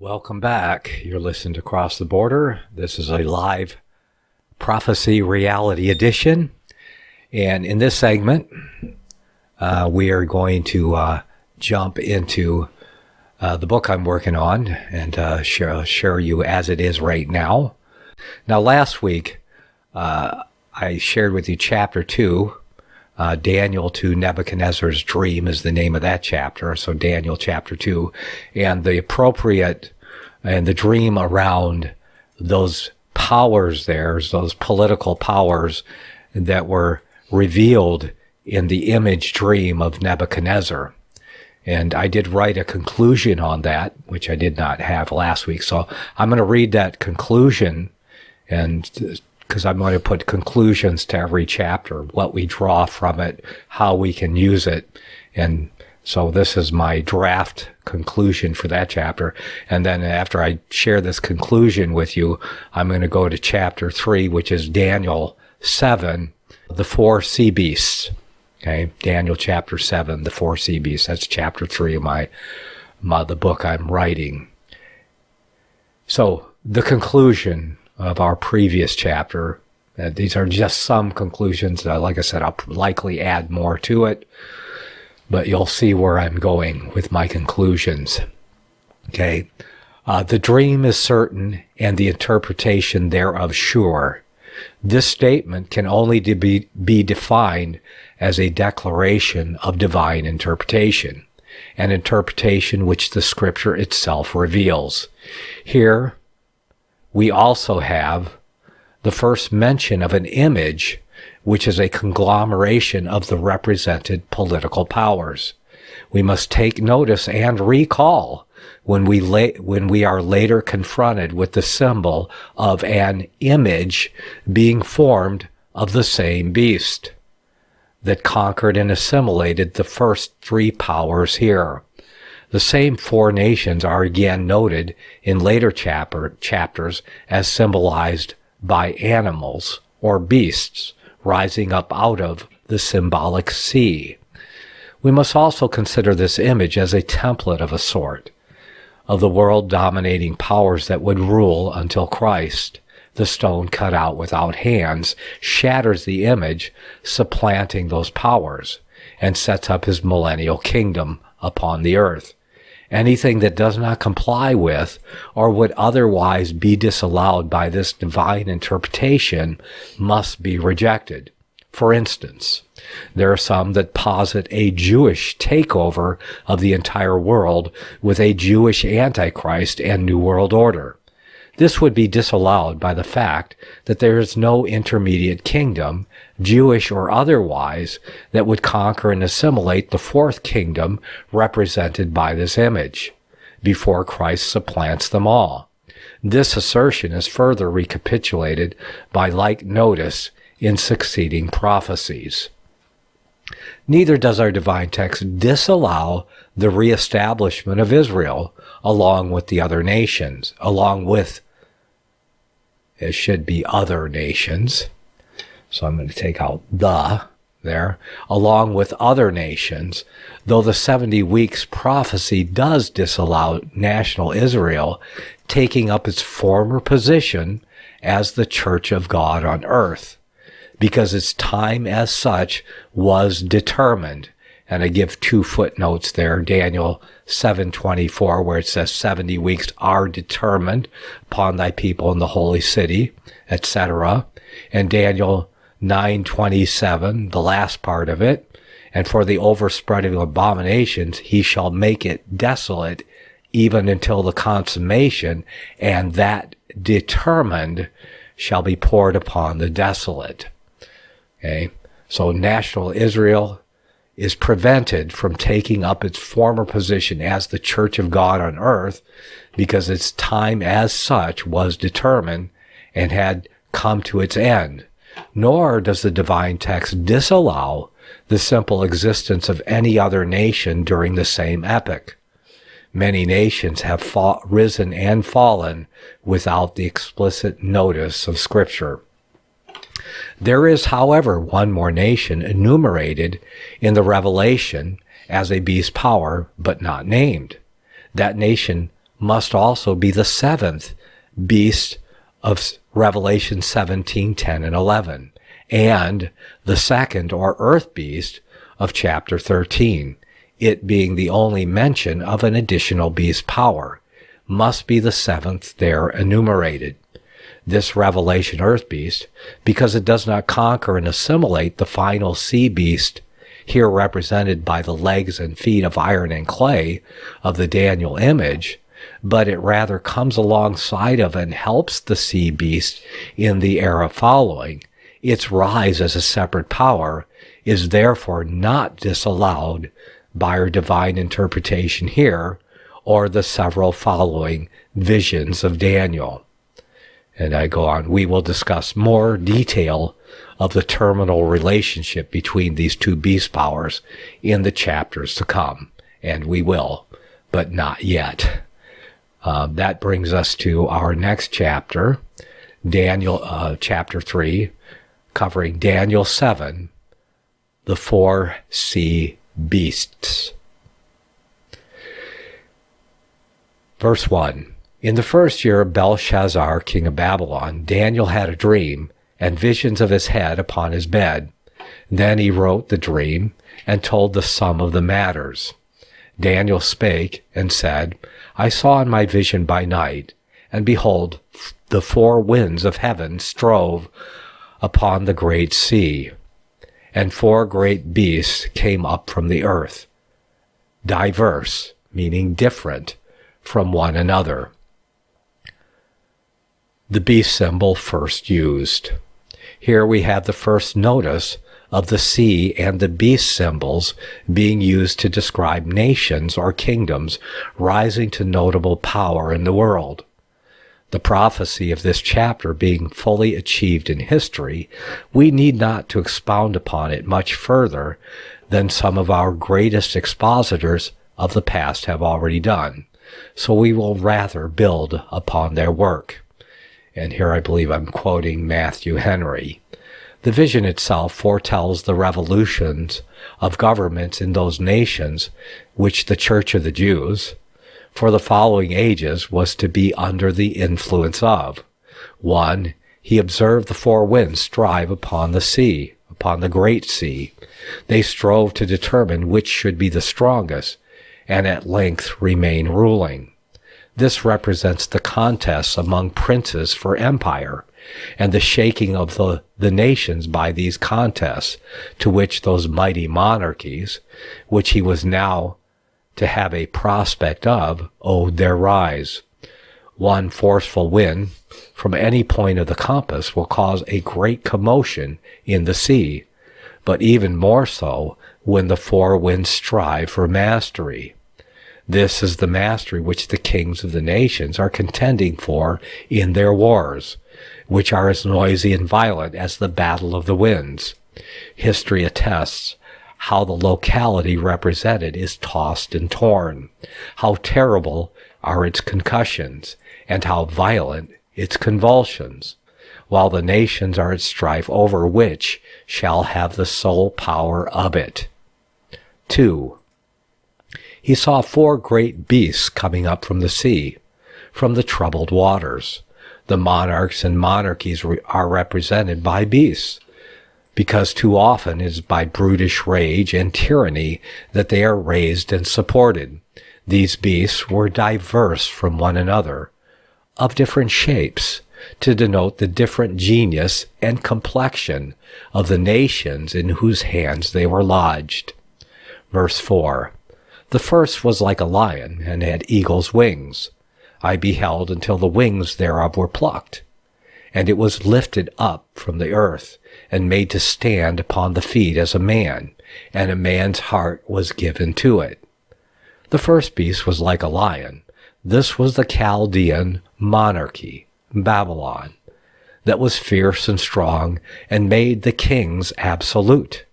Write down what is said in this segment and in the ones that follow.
Welcome back. You're listening to Cross the Border. This is a live prophecy reality edition. And in this segment, we are going to jump into the book I'm working on and share you as it is right now. Now, last week, I shared with you chapter 2. Daniel to Nebuchadnezzar's dream is the name of that chapter. So Daniel chapter 2, and the appropriate and the dream around those powers there, those political powers that were revealed in the image dream of Nebuchadnezzar. And I did write a conclusion on that, which I did not have last week. So I'm going to read that conclusion, and because I'm going to put conclusions to every chapter, what we draw from it, how we can use it. And so this is my draft conclusion for that chapter. And then after I share this conclusion with you, I'm going to go to chapter 3, which is Daniel 7, the 4 sea beasts. Okay, Daniel chapter 7, the 4 sea beasts. That's chapter 3 of the book I'm writing. So the conclusion of our previous chapter. These are just some conclusions. Like I said, I'll likely add more to it, but you'll see where I'm going with my conclusions. Okay. The dream is certain and the interpretation thereof sure. This statement can only be defined as a declaration of divine interpretation, an interpretation which the scripture itself reveals. Here, we also have the first mention of an image, which is a conglomeration of the represented political powers. We must take notice and recall when we are later confronted with the symbol of an image being formed of the same beast that conquered and assimilated the first three powers here. The same four nations are again noted in later chapters as symbolized by animals or beasts rising up out of the symbolic sea. We must also consider this image as a template of a sort of the world-dominating powers that would rule until Christ, the stone cut out without hands, shatters the image, supplanting those powers, and sets up his millennial kingdom upon the earth. Anything that does not comply with or would otherwise be disallowed by this divine interpretation must be rejected. For instance, there are some that posit a Jewish takeover of the entire world with a Jewish Antichrist and New World Order. This would be disallowed by the fact that there is no intermediate kingdom, Jewish or otherwise, that would conquer and assimilate the fourth kingdom represented by this image, before Christ supplants them all. This assertion is further recapitulated by like notice in succeeding prophecies. Neither does our divine text disallow the reestablishment of Israel along with the other nations, it should be other nations. So I'm going to take out the there, along with other nations, though the 70 weeks prophecy does disallow national Israel taking up its former position as the church of God on earth, because its time as such was determined. And I give 2 footnotes there, Daniel 7:24, where it says 70 weeks are determined upon thy people in the holy city, etc. And Daniel 9:27, the last part of it, and for the overspreading of abominations, he shall make it desolate even until the consummation, and that determined shall be poured upon the desolate. Okay, so national Israel is prevented from taking up its former position as the church of God on earth because its time as such was determined and had come to its end. Nor does the divine text disallow the simple existence of any other nation during the same epoch. Many nations have risen and fallen without the explicit notice of Scripture. There is, however, one more nation enumerated in the Revelation as a beast power, but not named. That nation must also be the seventh beast of Revelation 17, 10, and 11, and the second or earth beast of chapter 13, it being the only mention of an additional beast power, must be the seventh there enumerated. This Revelation earth beast, because it does not conquer and assimilate the final sea beast, here represented by the legs and feet of iron and clay of the Daniel image, but it rather comes alongside of and helps the sea beast in the era following. Its rise as a separate power is therefore not disallowed by our divine interpretation here, or the several following visions of Daniel. And I go on, we will discuss more detail of the terminal relationship between these two beast powers in the chapters to come. And we will, but not yet. That brings us to our next chapter, Daniel, chapter 3, covering Daniel 7, the four sea beasts. Verse 1. In the first year of Belshazzar, king of Babylon, Daniel had a dream and visions of his head upon his bed. Then he wrote the dream and told the sum of the matters. Daniel spake and said, I saw in my vision by night, and behold, the four winds of heaven strove upon the great sea, and four great beasts came up from the earth, diverse, meaning different, from one another. The beast symbol first used. Here we have the first notice of the sea and the beast symbols being used to describe nations or kingdoms rising to notable power in the world. The prophecy of this chapter being fully achieved in history, we need not to expound upon it much further than some of our greatest expositors of the past have already done, so we will rather build upon their work. And here I believe I'm quoting Matthew Henry. The vision itself foretells the revolutions of governments in those nations which the Church of the Jews, for the following ages, was to be under the influence of. 1. He observed the four winds strive upon the sea, upon the great sea. They strove to determine which should be the strongest, and at length remain ruling. This represents the contests among princes for empire, and the shaking of the nations by these contests, to which those mighty monarchies, which he was now to have a prospect of, owed their rise. One forceful wind from any point of the compass will cause a great commotion in the sea, but even more so when the four winds strive for mastery. This is the mastery which the kings of the nations are contending for in their wars, which are as noisy and violent as the battle of the winds. History attests how the locality represented is tossed and torn, how terrible are its concussions, and how violent its convulsions, while the nations are at strife over which shall have the sole power of it. 2. He saw four great beasts coming up from the sea, from the troubled waters. The monarchs and monarchies are represented by beasts, because too often it is by brutish rage and tyranny that they are raised and supported. These beasts were diverse from one another, of different shapes, to denote the different genius and complexion of the nations in whose hands they were lodged. Verse 4. The first was like a lion, and had eagle's wings. I beheld until the wings thereof were plucked. And it was lifted up from the earth, and made to stand upon the feet as a man, and a man's heart was given to it. The first beast was like a lion. This was the Chaldean monarchy, Babylon, that was fierce and strong, and made the kings absolute.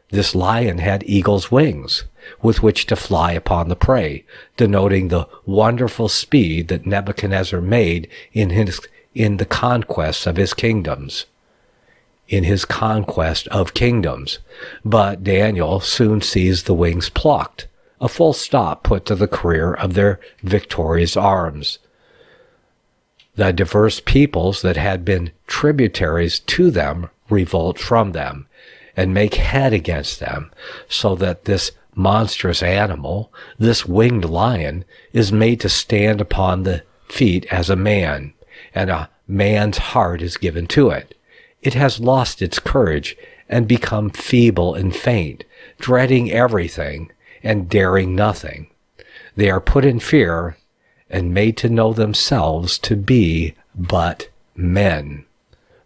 This lion had eagle's wings, with which to fly upon the prey, denoting the wonderful speed that Nebuchadnezzar made in the conquest of his kingdoms. In his conquest of kingdoms. But Daniel soon sees the wings plucked a full stop put to the career of their victorious arms. The diverse peoples that had been tributaries to them revolt from them and make head against them, so that this monstrous animal, this winged lion, is made to stand upon the feet as a man, and a man's heart is given to it. It has lost its courage and become feeble and faint, dreading everything and daring nothing. They are put in fear and made to know themselves to be but men.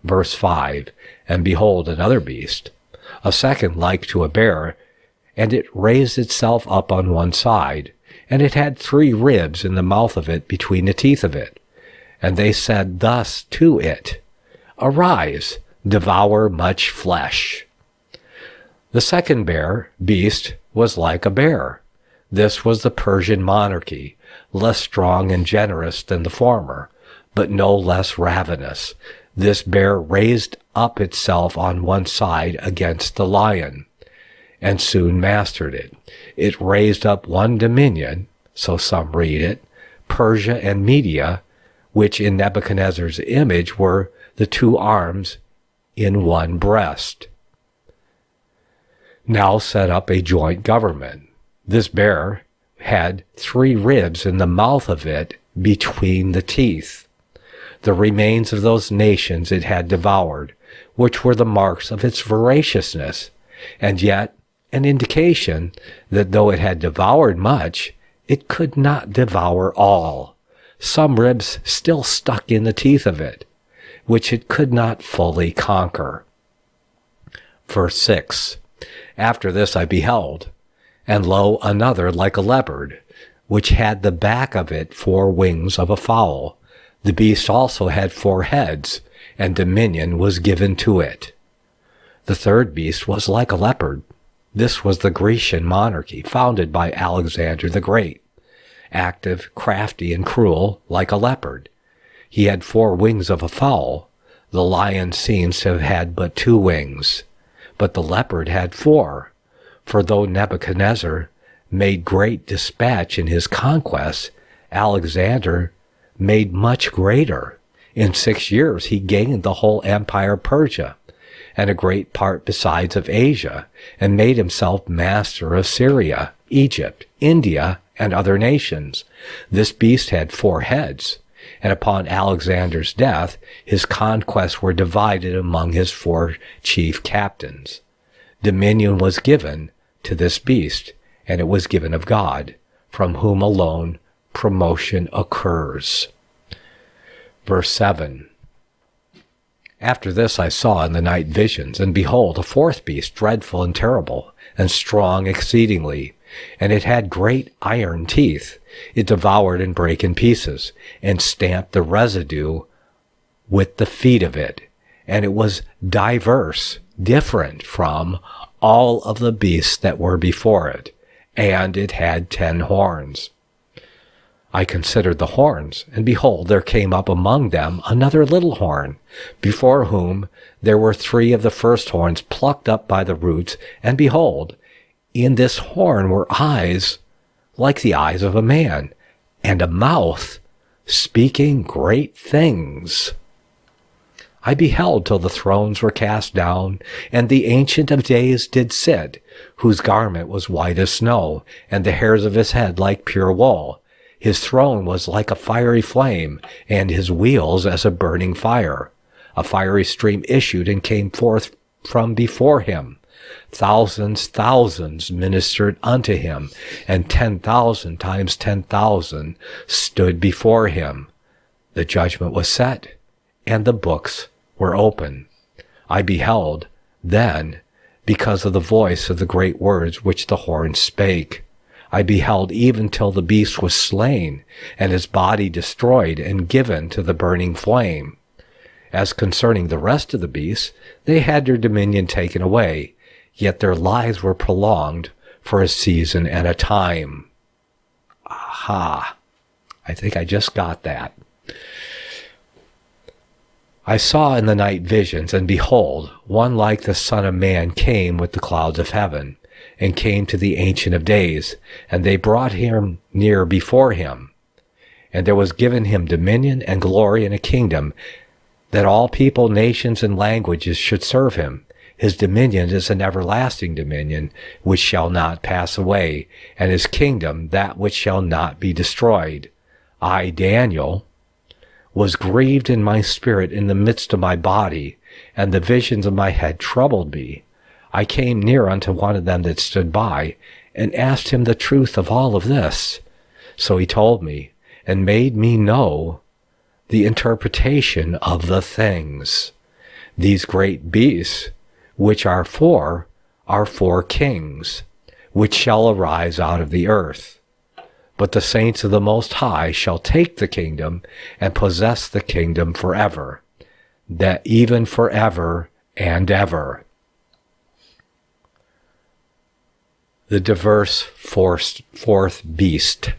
Verse 5, and behold another beast, a second like to a bear, and it raised itself up on one side, and it had 3 ribs in the mouth of it between the teeth of it. And they said thus to it, Arise, devour much flesh. The second beast was like a bear. This was the Persian monarchy, less strong and generous than the former, but no less ravenous. This bear raised up itself on one side against the lion, and soon mastered it. It raised up one dominion, so some read it, Persia and Media, which in Nebuchadnezzar's image were the 2 arms in one breast. Now set up a joint government. This bear had 3 ribs in the mouth of it between the teeth. The remains of those nations it had devoured, which were the marks of its voraciousness, and yet an indication that though it had devoured much, it could not devour all. Some ribs still stuck in the teeth of it, which it could not fully conquer. Verse 6, After this I beheld, and lo, another like a leopard, which had the back of it 4 wings of a fowl. The beast also had 4 heads, and dominion was given to it. The third beast was like a leopard. This was the Grecian monarchy, founded by Alexander the Great, active, crafty, and cruel, like a leopard. He had 4 wings of a fowl. The lion seems to have had but 2 wings, but the leopard had 4. For though Nebuchadnezzar made great dispatch in his conquests, Alexander made much greater. In 6 years he gained the whole empire of Persia, and a great part besides of Asia, and made himself master of Syria, Egypt, India, and other nations. This beast had 4 heads, and upon Alexander's death his conquests were divided among his 4 chief captains. Dominion was given to this beast, and it was given of God, from whom alone promotion occurs. Verse 7, After this I saw in the night visions, and behold, a 4th beast, dreadful and terrible, and strong exceedingly, and it had great iron teeth. It devoured and brake in pieces, and stamped the residue with the feet of it, and it was diverse, different from all of the beasts that were before it, and it had 10 horns. I considered the horns, and behold, there came up among them another little horn, before whom there were 3 of the first horns plucked up by the roots, and behold, in this horn were eyes like the eyes of a man, and a mouth speaking great things. I beheld till the thrones were cast down, and the Ancient of Days did sit, whose garment was white as snow, and the hairs of his head like pure wool. His throne was like a fiery flame, and his wheels as a burning fire. A fiery stream issued and came forth from before him. Thousands ministered unto him, and 10,000 times 10,000 stood before him. The judgment was set, and the books were open. I beheld then, because of the voice of the great words which the horn spake. I beheld even till the beast was slain, and his body destroyed and given to the burning flame. As concerning the rest of the beasts, they had their dominion taken away, yet their lives were prolonged for a season and a time. Aha! I think I just got that. I saw in the night visions, and behold, one like the Son of Man came with the clouds of heaven, and came to the Ancient of Days, and they brought him near before him. And there was given him dominion and glory and a kingdom, that all people, nations, and languages should serve him. His dominion is an everlasting dominion, which shall not pass away, and his kingdom that which shall not be destroyed. I, Daniel, was grieved in my spirit in the midst of my body, and the visions of my head troubled me. I came near unto one of them that stood by, and asked him the truth of all of this. So he told me, and made me know the interpretation of the things. These great beasts, which are four kings, which shall arise out of the earth. But the saints of the Most High shall take the kingdom, and possess the kingdom forever, that even forever and ever. The diverse fourth beast.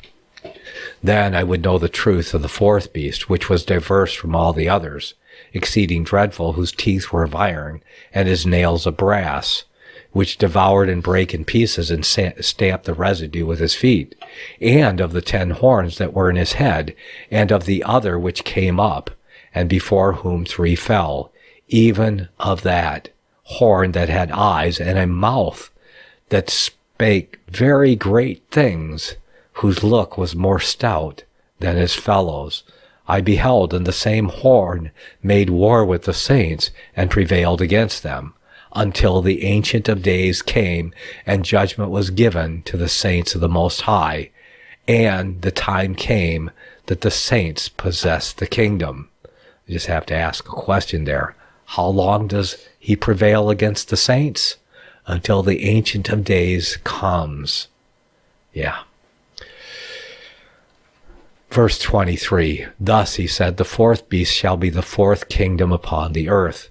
Then I would know the truth of the fourth beast, which was diverse from all the others, exceeding dreadful, whose teeth were of iron, and his nails of brass, which devoured and brake in pieces, and stamped the residue with his feet, and of the 10 horns that were in his head, and of the other which came up, and before whom 3 fell, even of that horn that had eyes and a mouth, that spake very great things, whose look was more stout than his fellows. I beheld, and the same horn made war with the saints, and prevailed against them, until the Ancient of Days came, and judgment was given to the saints of the Most High, and the time came that the saints possessed the kingdom. You just have to ask a question there. How long does he prevail against the saints? Until the Ancient of Days comes. Yeah. Verse 23, thus he said, the fourth beast shall be the 4th kingdom upon the earth,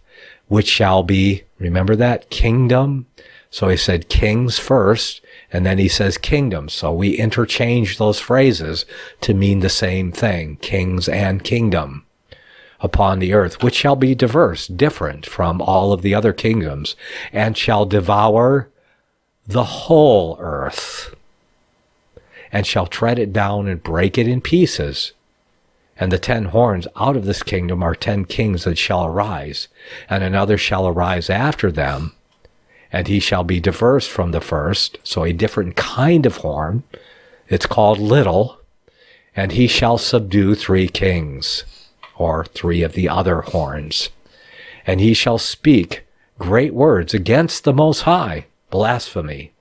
which shall be, remember that, kingdom? So he said kings first, and then he says kingdom. So we interchange those phrases to mean the same thing, kings and kingdom upon the earth, which shall be diverse, different from all of the other kingdoms, and shall devour the whole earth, and shall tread it down and break it in pieces. And the 10 horns out of this kingdom are 10 kings that shall arise, and another shall arise after them, and he shall be diverse from the first, so a different kind of horn. It's called little, and he shall subdue 3 kings, or 3 of the other horns. And he shall speak great words against the Most High, blasphemy,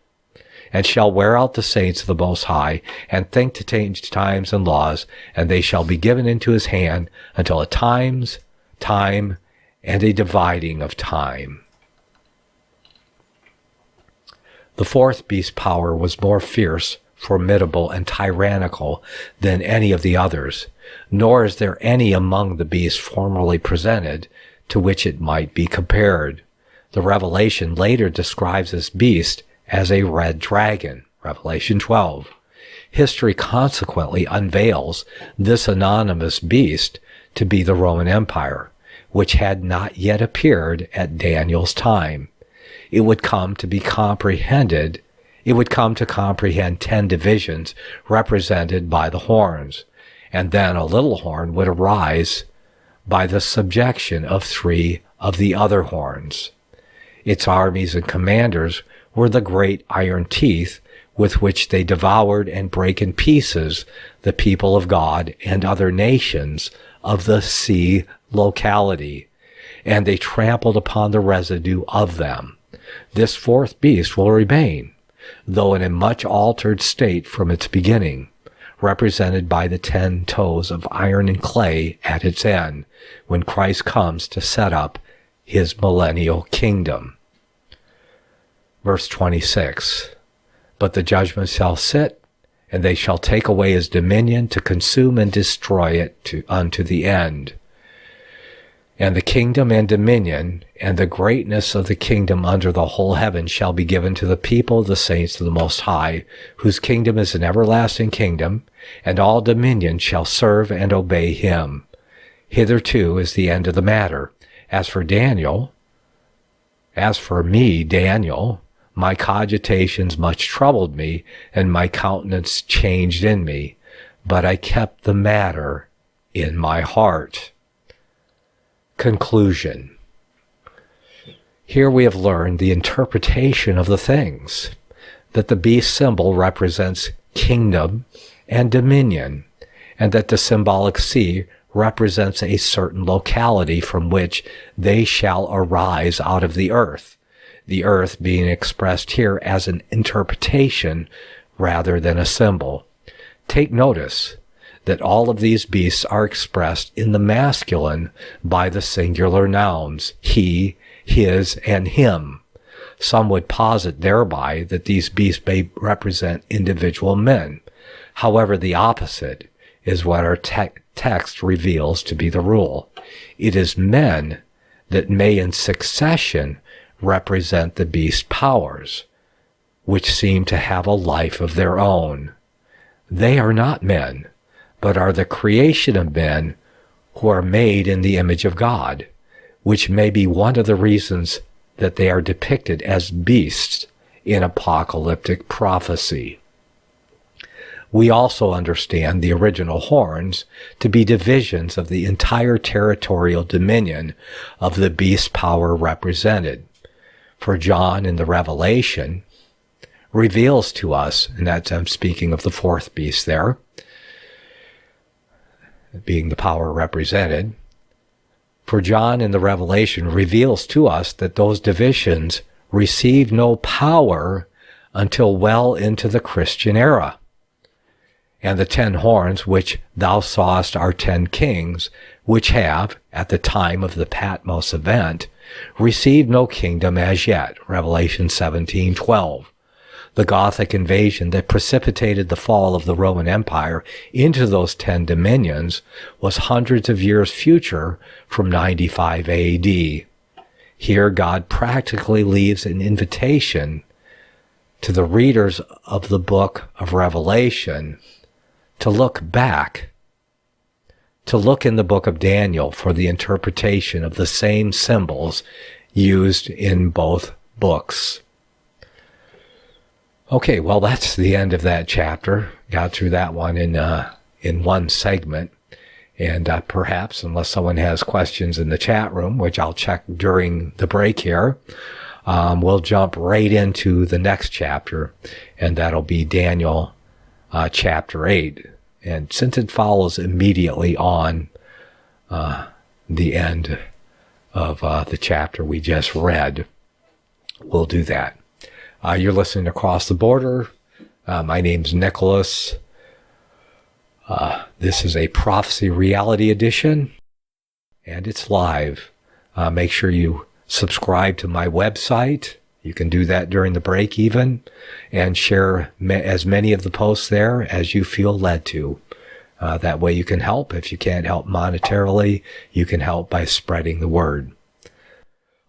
and shall wear out the saints of the Most High, and think to change times and laws, and they shall be given into his hand until a time, and a dividing of time. The 4th beast's power was more fierce, formidable, and tyrannical than any of the others, nor is there any among the beasts formerly presented to which it might be compared. The Revelation later describes this beast as a red dragon, Revelation 12. History consequently unveils this anonymous beast to be the Roman Empire, which had not yet appeared at Daniel's time. It would come to comprehend 10 divisions represented by the horns, and then a little horn would arise by the subjection of 3 of the other horns. Its armies and commanders were the great iron teeth with which they devoured and brake in pieces the people of God and other nations of the sea locality, and they trampled upon the residue of them. This 4th beast will remain, though in a much altered state from its beginning, represented by the 10 toes of iron and clay at its end, when Christ comes to set up his millennial kingdom. Verse 26, but the judgment shall sit, and they shall take away his dominion to consume and destroy it unto the end. And the kingdom and dominion and the greatness of the kingdom under the whole heaven shall be given to the people of the saints of the Most High, whose kingdom is an everlasting kingdom, and all dominion shall serve and obey him. Hitherto is the end of the matter. As for me, Daniel, my cogitations much troubled me, and my countenance changed in me. But I kept the matter in my heart. Conclusion. Here we have learned the interpretation of the things, that the beast symbol represents kingdom and dominion, and that the symbolic sea represents a certain locality from which they shall arise out of the earth being expressed here as an interpretation rather than a symbol. Take notice that all of these beasts are expressed in the masculine by the singular nouns he, his, and him. Some would posit thereby that these beasts may represent individual men. However, the opposite is what our text reveals to be the rule. It is men that may in succession represent the beast powers, which seem to have a life of their own. They are not men, but are the creation of men who are made in the image of God, which may be one of the reasons that they are depicted as beasts in apocalyptic prophecy. We also understand the original horns to be divisions of the entire territorial dominion of the beast power represented. For John in the Revelation reveals to us, and that's, I'm speaking of the fourth beast there, being the power represented. For John in the Revelation reveals to us that those divisions receive no power until well into the Christian era. And the 10 horns which thou sawest are 10 kings, which have, at the time of the Patmos event, received no kingdom as yet. Revelation 17:12. The Gothic invasion that precipitated the fall of the Roman Empire into those 10 dominions was hundreds of years future from 95 AD. Here God practically leaves an invitation to the readers of the book of Revelation to look back, to look in the book of Daniel for the interpretation of the same symbols used in both books. Okay, well, that's the end of that chapter. Got through that one in one segment. And perhaps, unless someone has questions in the chat room, which I'll check during the break here, we'll jump right into the next chapter, and that'll be Daniel chapter 8. And since it follows immediately on the end of the chapter we just read, we'll do that. You're listening to Across the Border. My name's Nicholas. This is a Prophecy Reality Edition, and it's live. Make sure you subscribe to my website. You can do that during the break even, and share as many of the posts there as you feel led to. That way you can help. If you can't help monetarily, you can help by spreading the word.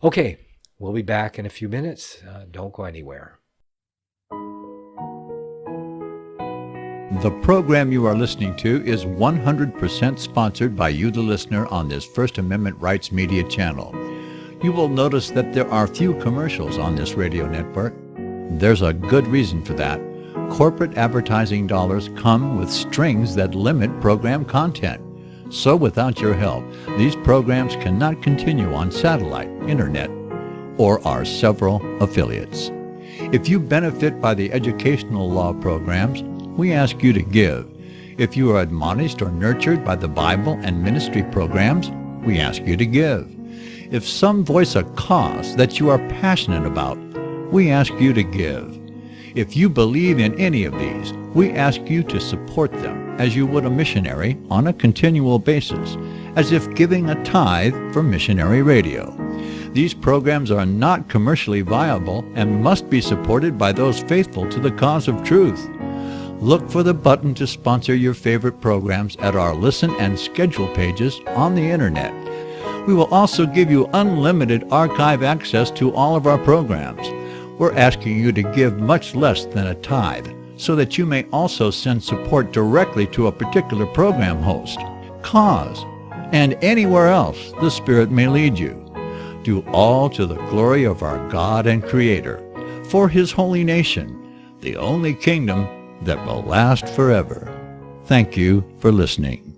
Okay. We'll be back in a few minutes. Don't go anywhere. The program you are listening to is 100% sponsored by you, the listener, on this First Amendment Rights Media channel. You will notice that there are few commercials on this radio network. There's a good reason for that. Corporate advertising dollars come with strings that limit program content. So without your help, these programs cannot continue on satellite, internet, or our several affiliates. If you benefit by the educational law programs, we ask you to give. If you are admonished or nurtured by the Bible and ministry programs, we ask you to give. If some voice a cause that you are passionate about, we ask you to give. If you believe in any of these, we ask you to support them as you would a missionary on a continual basis, as if giving a tithe for missionary radio. These programs are not commercially viable and must be supported by those faithful to the cause of truth. Look for the button to sponsor your favorite programs at our listen and schedule pages on the internet. We will also give you unlimited archive access to all of our programs. We're asking you to give much less than a tithe, so that you may also send support directly to a particular program host, cause, and anywhere else the Spirit may lead you. Do all to the glory of our God and Creator. for his holy nation, the only kingdom that will last forever. Thank you for listening.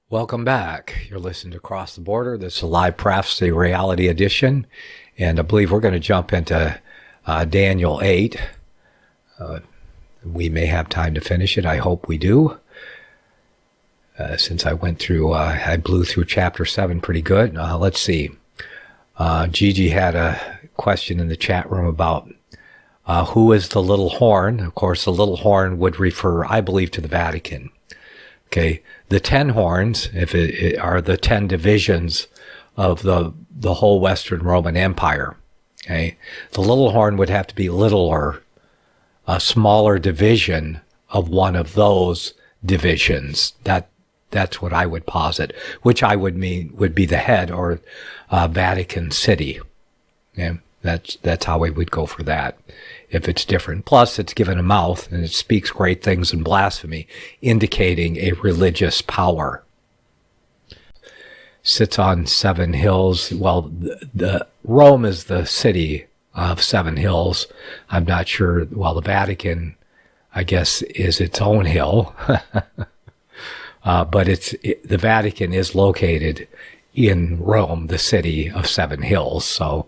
Welcome back. You're listening to Across the Border. This is a live prophecy reality edition, and I believe we're going to jump into Daniel 8. We may have time to finish it. I hope we do. Since I blew through chapter 7 pretty good. Let's see. Gigi had a question in the chat room about who is the little horn. Of course, the little horn would refer, I believe, to the Vatican. Okay, the 10 horns, if it are the 10 divisions of the whole Western Roman Empire. Okay, the little horn would have to be littler, a smaller division of one of those divisions. That's what I would posit, which I would mean would be the head or Vatican City. Okay, that's how we would go for that. If it's different. Plus, it's given a mouth, and it speaks great things in blasphemy, indicating a religious power. Sits on 7 hills. Well, the Rome is the city of 7 hills. I'm not sure. Well, the Vatican, I guess, is its own hill. But the Vatican is located in Rome, the city of 7 hills. So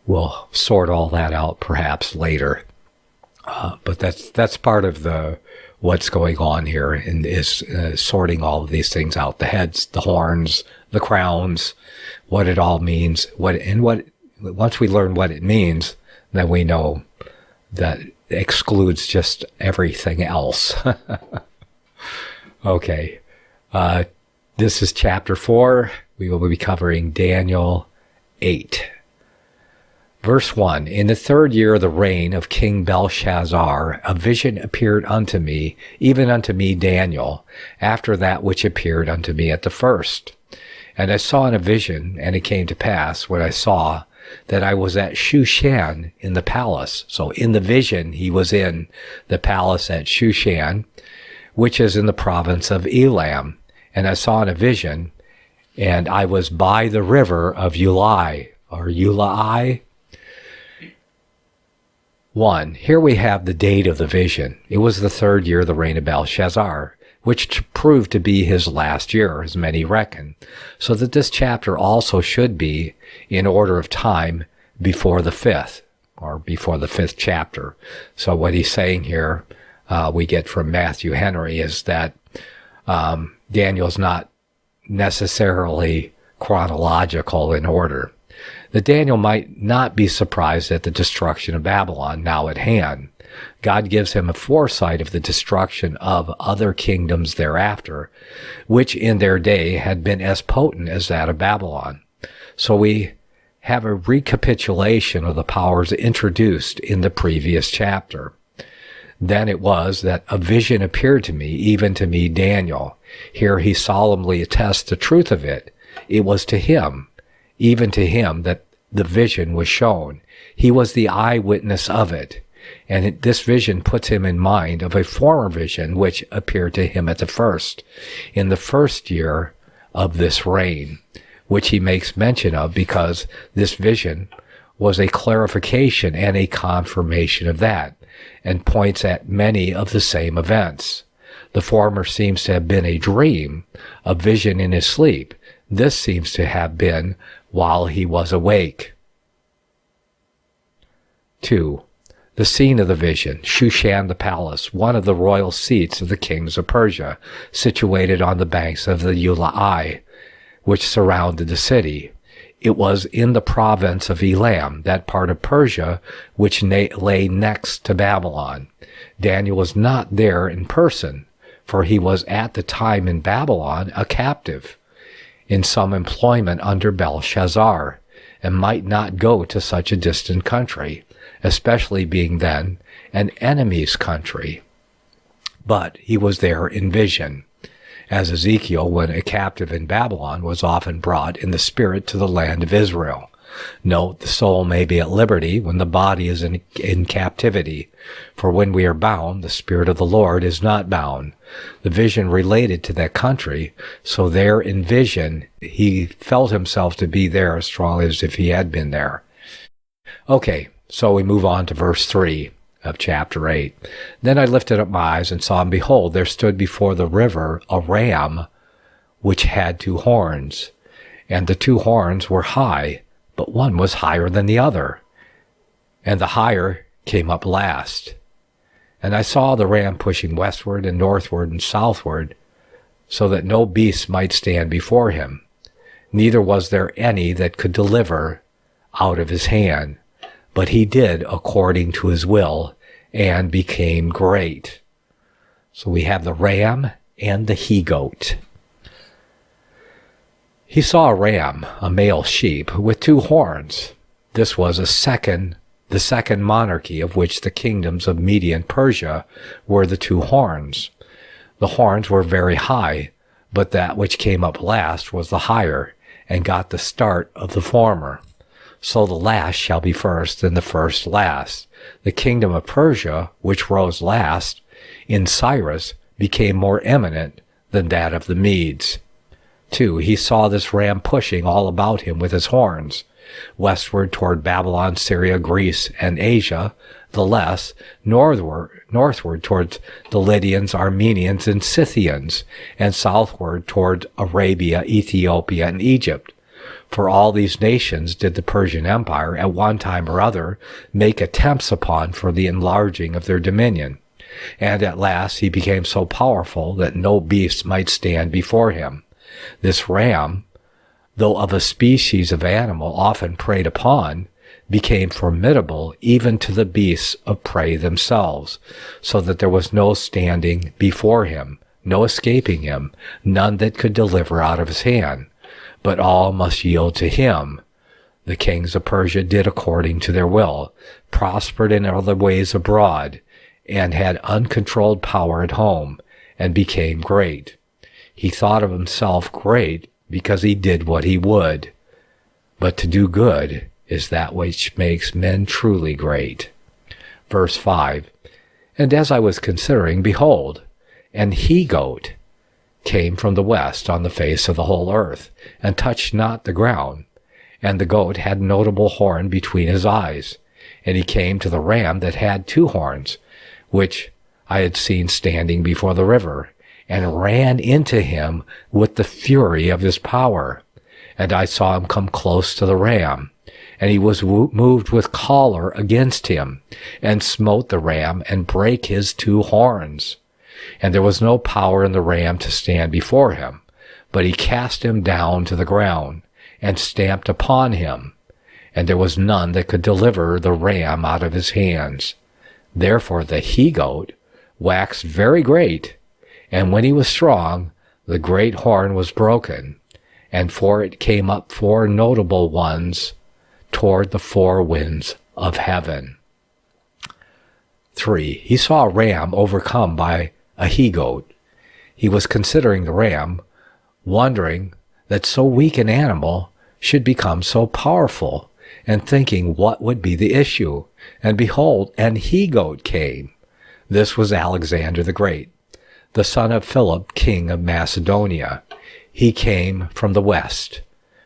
we'll sort all that out perhaps later. But that's part of what's going on here, and is sorting all of these things out: the heads, the horns, the crowns, what it all means. Once we learn what it means, then we know that excludes just everything else. Okay. This is chapter 4. We will be covering Daniel 8. Verse 1, In the 3rd year of the reign of King Belshazzar, a vision appeared unto me, even unto me Daniel, after that which appeared unto me at the first. And I saw in a vision, and it came to pass, when I saw, that I was at Shushan in the palace. So in the vision, he was in the palace at Shushan, which is in the province of Elam. And I saw in a vision, and I was by the river of Ulai, or Ulai. 1. Here we have the date of the vision. It was the 3rd year of the reign of Belshazzar, which proved to be his last year, as many reckon. So that this chapter also should be in order of time before the 5th, or before the 5th chapter. So what he's saying here, we get from Matthew Henry, is that Daniel's not necessarily chronological in order. That Daniel might not be surprised at the destruction of Babylon now at hand. God gives him a foresight of the destruction of other kingdoms thereafter, which in their day had been as potent as that of Babylon. So we have a recapitulation of the powers introduced in the previous chapter. Then it was that a vision appeared to me, even to me Daniel. Here he solemnly attests the truth of it. It was to him, even to him, that the vision was shown. He was the eyewitness of it. And this vision puts him in mind of a former vision which appeared to him at the first, in the 1st year of this reign, which he makes mention of because this vision was a clarification and a confirmation of that, and points at many of the same events. The former seems to have been a dream, a vision in his sleep. This seems to have been while he was awake. 2. The scene of the vision, Shushan the palace, one of the royal seats of the kings of Persia, situated on the banks of the Ulai, which surrounded the city. It was in the province of Elam, that part of Persia which lay next to Babylon. Daniel was not there in person, for he was at the time in Babylon a captive, in some employment under Belshazzar, and might not go to such a distant country, especially being then an enemy's country. But he was there in vision. as Ezekiel, when a captive in Babylon, was often brought in the spirit to the land of Israel. Note, the soul may be at liberty when the body is in captivity. For when we are bound, the Spirit of the Lord is not bound. The vision related to that country, so there in vision, he felt himself to be there as strong as if he had been there. Okay, so we move on to verse 3 of chapter 8. Then I lifted up my eyes and saw, and behold, there stood before the river a ram which had 2 horns. And the 2 horns were high, but one was higher than the other, and the higher came up last. And I saw the ram pushing westward and northward and southward, so that no beast might stand before him. Neither was there any that could deliver out of his hand. But he did according to his will, and became great. So we have the ram and the he-goat. He saw a ram, a male sheep, with 2 horns. This was the second monarchy, of which the kingdoms of Media and Persia were the 2 horns. The horns were very high, but that which came up last was the higher, and got the start of the former. So the last shall be first, and the first last. The kingdom of Persia, which rose last in Cyrus, became more eminent than that of the Medes. 2. He saw this ram pushing all about him with his horns, westward toward Babylon, Syria, Greece, and Asia, the less, northward towards the Lydians, Armenians, and Scythians, and southward toward Arabia, Ethiopia, and Egypt. For all these nations did the Persian Empire, at one time or other, make attempts upon for the enlarging of their dominion. And at last he became so powerful that no beast might stand before him. This ram, though of a species of animal often preyed upon, became formidable even to the beasts of prey themselves, so that there was no standing before him, no escaping him, none that could deliver out of his hand. But all must yield to him. The kings of Persia did according to their will, prospered in other ways abroad, and had uncontrolled power at home, and became great. He thought of himself great because he did what he would. But to do good is that which makes men truly great. Verse 5. And as I was considering, behold, an he-goat came from the west on the face of the whole earth, and touched not the ground. And the goat had a notable horn between his eyes. And he came to the ram that had 2 horns, which I had seen standing before the river, and ran into him with the fury of his power. And I saw him come close to the ram, and he was moved with choler against him, and smote the ram, and brake his 2 horns. And there was no power in the ram to stand before him, but he cast him down to the ground, and stamped upon him. And there was none that could deliver the ram out of his hands. Therefore the he-goat waxed very great, and when he was strong, the great horn was broken, and for it came up 4 notable ones toward the 4 winds of heaven. 3. He saw a ram overcome by a he-goat. He was considering the ram, wondering that so weak an animal should become so powerful, and thinking what would be the issue. And behold, an he-goat came. This was Alexander the Great, the son of Philip, king of Macedonia. He came from the west,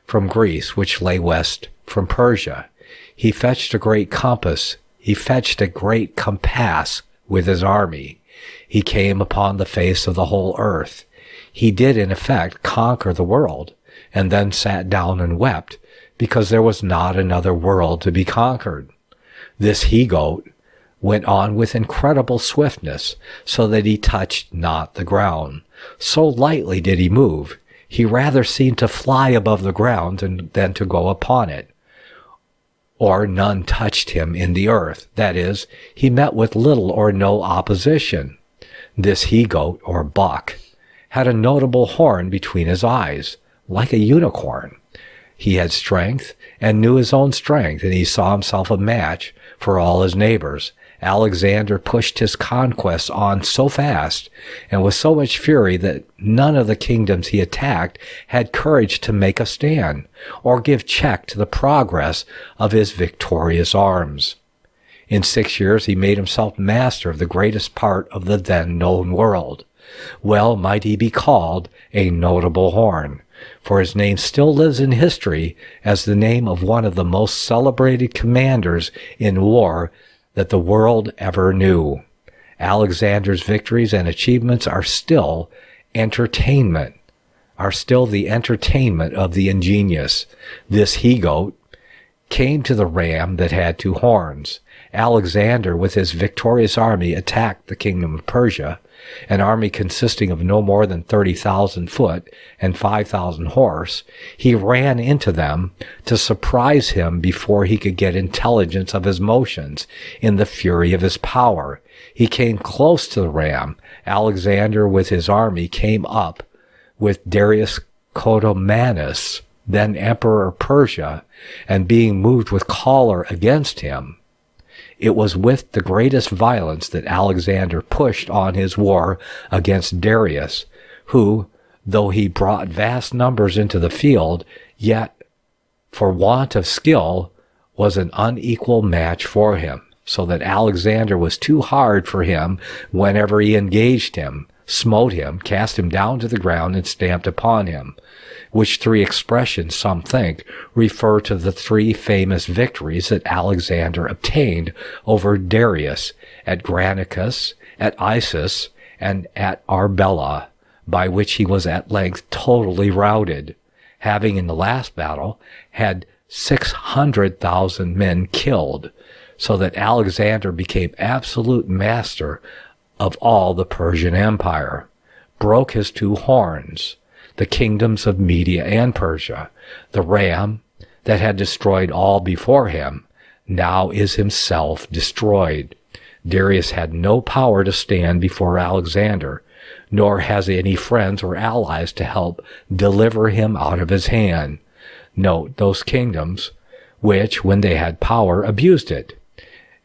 from Greece, which lay west from Persia. He fetched a great compass. He fetched a great compass with his army. He came upon the face of the whole earth. He did, in effect, conquer the world, and then sat down and wept, because there was not another world to be conquered. This he-goat went on with incredible swiftness, so that he touched not the ground. So lightly did he move, he rather seemed to fly above the ground than to go upon it. Or none touched him in the earth. That is, he met with little or no opposition. This he-goat, or buck, had a notable horn between his eyes, like a unicorn. He had strength, and knew his own strength, and he saw himself a match for all his neighbors, Alexander pushed his conquests on so fast and with so much fury that none of the kingdoms he attacked had courage to make a stand or give check to the progress of his victorious arms. In 6 years he made himself master of the greatest part of the then known world. Well might he be called a notable horn, for his name still lives in history as the name of one of the most celebrated commanders in war that the world ever knew. Alexander's victories and achievements are still the entertainment of the ingenious. This he-goat came to the ram that had two horns. Alexander, with his victorious army, attacked the kingdom of Persia, an army consisting of no more than 30,000 foot and 5,000 horse. He ran into them to surprise him before he could get intelligence of his motions in the fury of his power. He came close to the ram. Alexander, with his army, came up with Darius Codomanus, then emperor of Persia, and being moved with choler against him, it was with the greatest violence that Alexander pushed on his war against Darius, who, though he brought vast numbers into the field, yet, for want of skill, was an unequal match for him, so that Alexander was too hard for him whenever he engaged him, smote him, cast him down to the ground, and stamped upon him, which three expressions, some think, refer to the three famous victories that Alexander obtained over Darius at Granicus, at Issus, and at Arbela, by which he was at length totally routed, having in the last battle had 600,000 men killed, so that Alexander became absolute master of all the Persian Empire, broke his two horns, the kingdoms of Media and Persia. The ram that had destroyed all before him now is himself destroyed. Darius had no power to stand before Alexander, nor has he any friends or allies to help deliver him out of his hand. Note those kingdoms which, when they had power, abused it,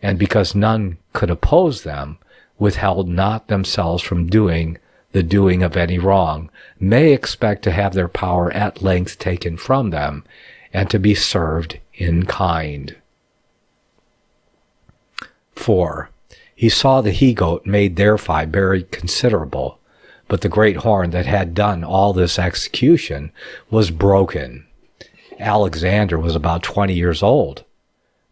and because none could oppose them, withheld not themselves from doing of any wrong, may expect to have their power at length taken from them, and to be served in kind. 4. He saw the he-goat made thereby very considerable, but the great horn that had done all this execution was broken. Alexander was about 20 years old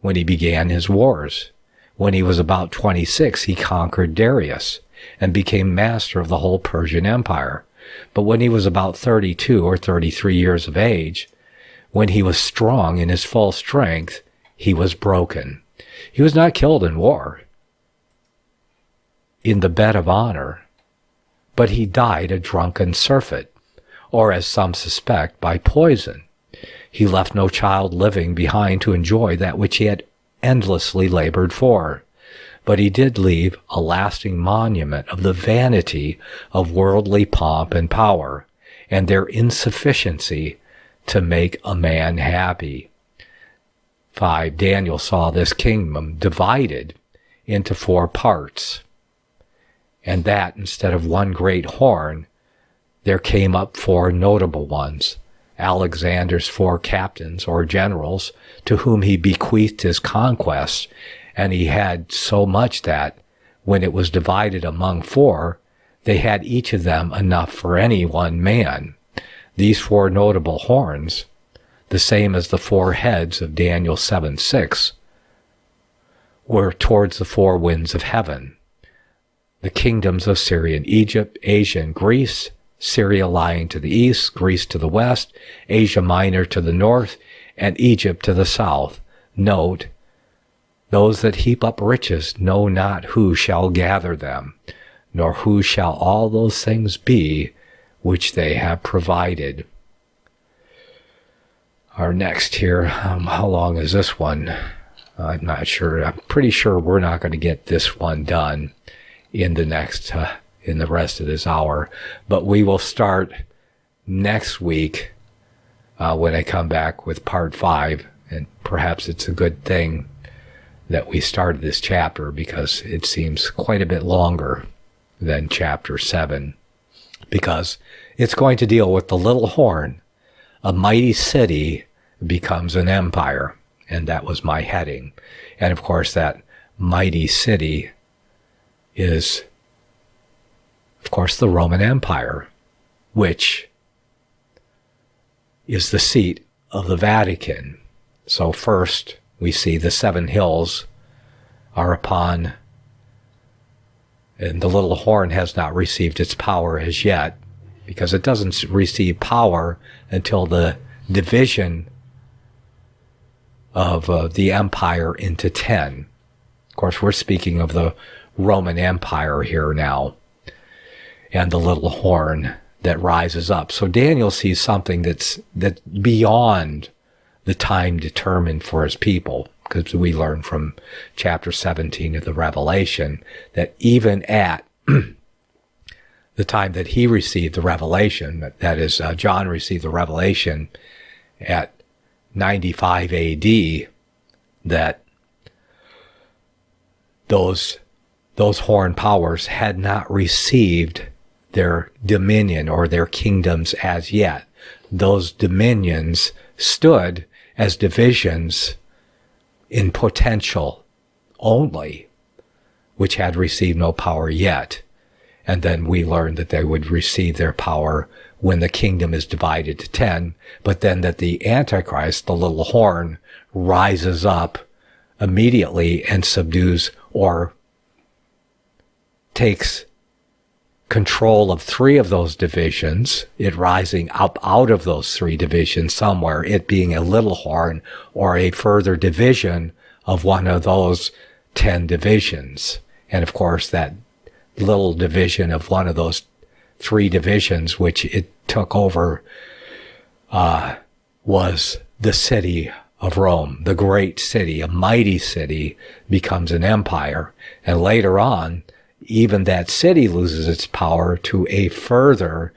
when he began his wars. When he was about 26, he conquered Darius and became master of the whole Persian Empire. But when he was about 32 or 33 years of age, when he was strong in his full strength, he was broken. He was not killed in war, in the bed of honor, but he died a drunken surfeit, or as some suspect, by poison. He left no child living behind to enjoy that which he had endlessly labored for, but he did leave a lasting monument of the vanity of worldly pomp and power, and their insufficiency to make a man happy. 5. Daniel saw this kingdom divided into 4 parts, and that instead of one great horn, there came up 4 notable ones. Alexander's 4 captains or generals, to whom he bequeathed his conquests, and he had so much that, when it was divided among 4, they had each of them enough for any one man. These 4 notable horns, the same as the 4 heads of Daniel 7:6, were towards the 4 winds of heaven, the kingdoms of Syria and Egypt, Asia and Greece, Syria lying to the east, Greece to the west, Asia Minor to the north, and Egypt to the south. Note, those that heap up riches know not who shall gather them, nor who shall all those things be which they have provided. Our next here, how long is this one? I'm not sure. I'm pretty sure we're not going to get this one done in the next in the rest of this hour, but we will start next week when I come back with part 5, and perhaps it's a good thing that we started this chapter, because it seems quite a bit longer than chapter 7, because it's going to deal with the little horn. A mighty city becomes an empire, and that was my heading. And of course, that mighty city is, of course, the Roman Empire, which is the seat of the Vatican. So first, we see the 7 hills are upon, and the little horn has not received its power as yet, because it doesn't receive power until the division of the empire into 10. Of course, we're speaking of the Roman Empire here now, and the little horn that rises up. So Daniel sees something that's beyond the time determined for his people, because we learn from chapter 17 of the Revelation that even at the time that he received the revelation, that is, John received the revelation at 95 AD, that those horn powers had not received their dominion or their kingdoms as yet. Those dominions stood as divisions in potential only, which had received no power yet. And then we learned that they would receive their power when the kingdom is divided to 10, but then that the Antichrist, the little horn, rises up immediately and subdues or takes control of 3 of those divisions, it rising up out of those 3 divisions somewhere, it being a little horn or a further division of one of those 10 divisions. And of course, that little division of one of those 3 divisions, which it took over, was the city of Rome. The great city, a mighty city, becomes an empire. And later on, even that city loses its power to a further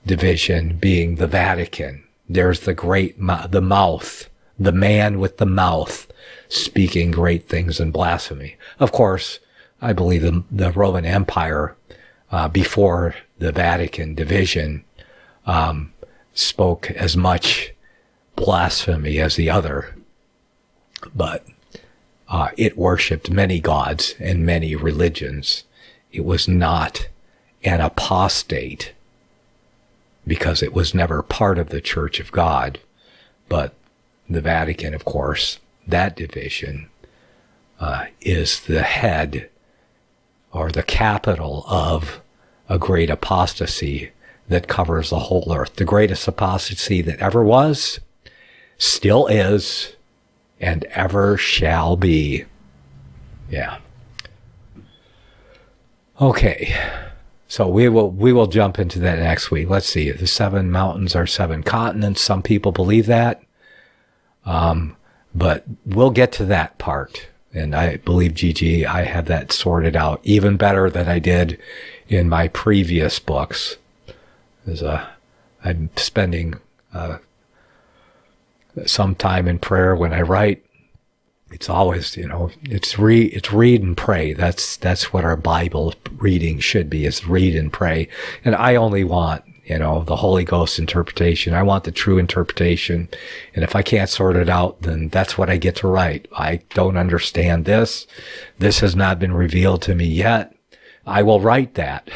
division, being the Vatican. There's the mouth, the man with the mouth, speaking great things and blasphemy. Of course, I believe the Roman Empire, before the Vatican division, spoke as much blasphemy as the other, but it worshipped many gods and many religions. It was not an apostate, because it was never part of the Church of God. But the Vatican, of course, that division is the head or the capital of a great apostasy that covers the whole earth. The greatest apostasy that ever was, still is, and ever shall be. Yeah. Okay. So we will jump into that next week. Let's see. The 7 mountains are 7 continents. Some people believe that. But we'll get to that part. And I believe, Gigi, I have that sorted out even better than I did in my previous books. I'm spending some time in prayer when I write. It's always, it's read and pray. That's what our Bible reading should be, is read and pray. And I only want, the Holy Ghost interpretation. I want the true interpretation. And if I can't sort it out, then that's what I get to write. I don't understand this. This has not been revealed to me yet. I will write that.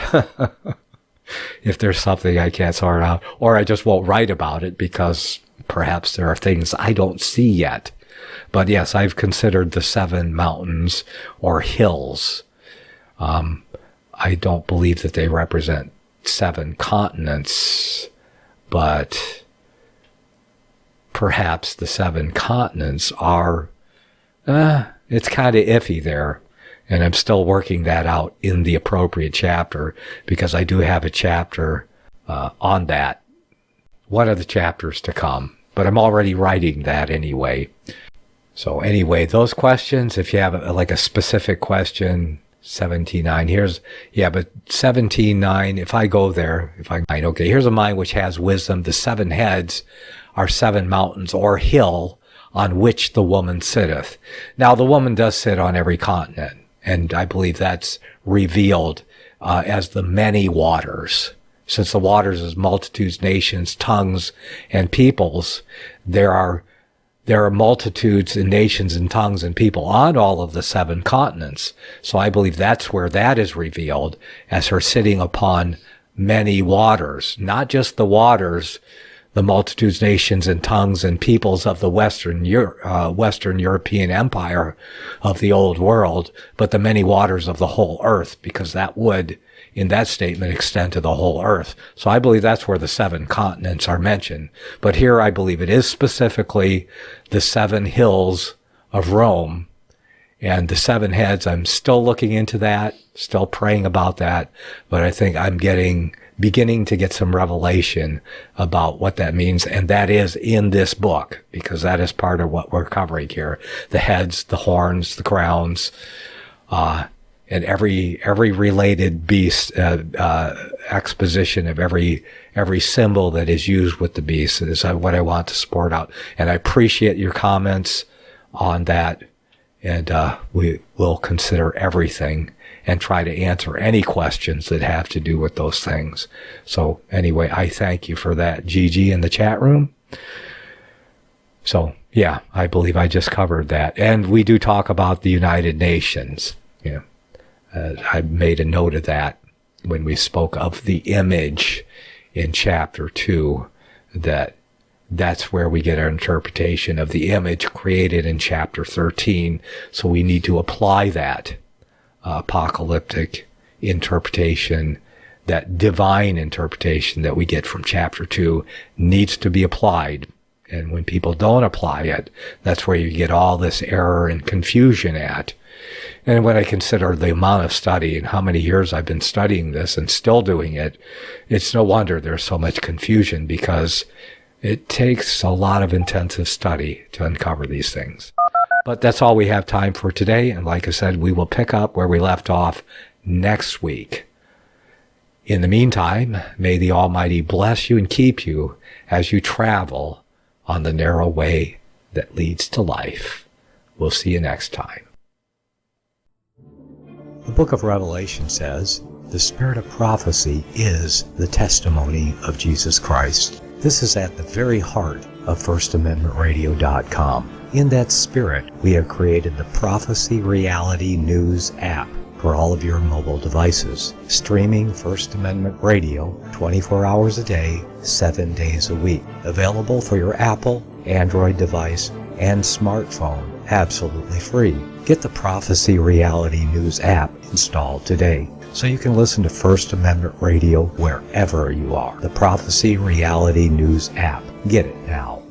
If there's something I can't sort out, or I just won't write about it because perhaps there are things I don't see yet. But yes, I've considered the 7 mountains or hills. I don't believe that they represent 7 continents, but perhaps the 7 continents are, it's kind of iffy there. And I'm still working that out in the appropriate chapter, because I do have a chapter on that, one of the chapters to come. But I'm already writing that anyway. So anyway, those questions, if you have a specific question, 17:9, but 17:9, if I go there, okay, here's a mind which has wisdom. The 7 heads are 7 mountains or hill on which the woman sitteth. Now, the woman does sit on every continent, and I believe that's revealed as the many waters. Since the waters is multitudes, nations, tongues, and peoples, there are multitudes and nations and tongues and people on all of the 7 continents. So I believe that's where that is revealed as her sitting upon many waters, not just the waters, the multitudes, nations, and tongues and peoples of the Western European Empire of the old world, but the many waters of the whole earth, because that would, in that statement, extend to the whole earth. So I believe that's where the 7 continents are mentioned. But here I believe it is specifically the 7 hills of Rome and the 7 heads. I'm still looking into that, still praying about that, but I think I'm beginning to get some revelation about what that means, and that is in this book, because that is part of what we're covering here. The heads, the horns, the crowns, and every related beast, exposition of every symbol that is used with the beast is what I want to sport out. And I appreciate your comments on that, and we will consider everything and try to answer any questions that have to do with those things. So anyway, I thank you for that, Gigi, in the chat room. So yeah, I believe I just covered that. And we do talk about the United Nations. Yeah. I made a note of that when we spoke of the image in chapter 2, that's where we get our interpretation of the image created in chapter 13. So we need to apply that apocalyptic interpretation, that divine interpretation that we get from chapter 2 needs to be applied. And when people don't apply it, that's where you get all this error and confusion at. And when I consider the amount of study and how many years I've been studying this and still doing it, it's no wonder there's so much confusion, because it takes a lot of intensive study to uncover these things. But that's all we have time for today. And like I said, we will pick up where we left off next week. In the meantime, may the Almighty bless you and keep you as you travel on the narrow way that leads to life. We'll see you next time. The book of Revelation says, the spirit of prophecy is the testimony of Jesus Christ. This is at the very heart of FirstAmendmentRadio.com. In that spirit, we have created the Prophecy Reality News app for all of your mobile devices, streaming First Amendment Radio 24 hours a day, 7 days a week. Available for your Apple, Android device, and smartphone, absolutely free. Get the Prophecy Reality News app installed today, so you can listen to First Amendment Radio wherever you are. The Prophecy Reality News app. Get it now.